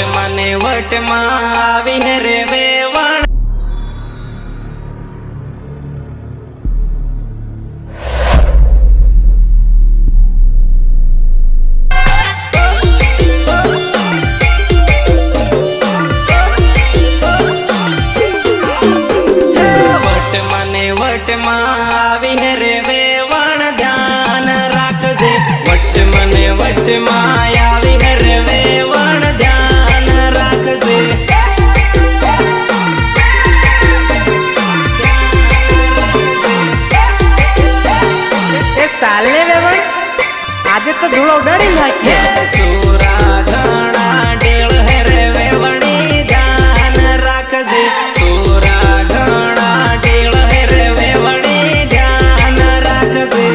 વટમાં આવી હે રે વેવણ વટમાં આવી હે રે વેવણ ધ્યાન રાખજે વટમાં આવી હે રે વેવણ ધ્યાન રાખજે એ સાલે વેવણ આજે તો ધૂળો ઉડાડી નાખીએ છોરા ઘણા ડેળ હે રે વેવણી ધ્યાન રાખજે છોરા ઘણા ડેળ હે રે વેવણી ધ્યાન રાખજે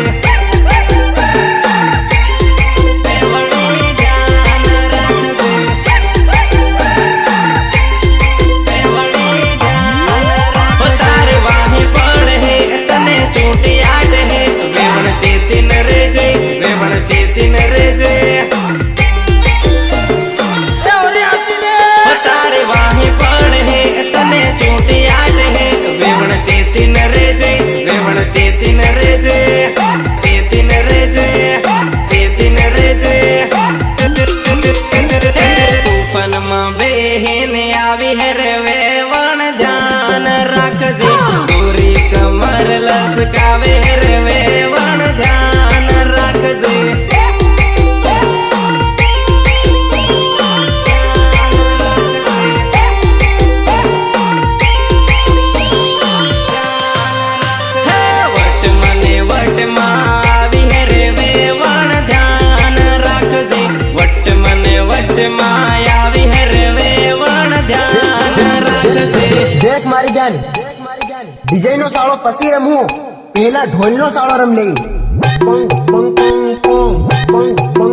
વેવણી ધ્યાન રાખજે વેવણી ધ્યાન રાખજે તારે વાહી પડ હે તને છૂટી આડ હે વેવણ ચેતીન રેજે વેવણ ચેતીન રેજે તારે વાહી પડ હે તને છૂટી આડ હે વેવણ ચેતીન રેજે વેવણ ચેતીન રેજે ચેતીન રેજે ચેતીન રેજે તૂફાનમાં બેહીને આવી હે રે વેવણ ધ્યાન રાખજે ગોરી કમર લસકાવે હે રે વેવણ ધ્યાન રાખજે વટમાં આવી હે રે વેવણ ધ્યાન રાખજે વટમાં આવી હે રે વેવણ ધ્યાન રાખજે દેખ મારી જાન ડીજે નો સાળો પછી રમવું પેલા ઢોલ નો સાળો રમ લઈ પંગ પંગ પંગ પંગ પંગ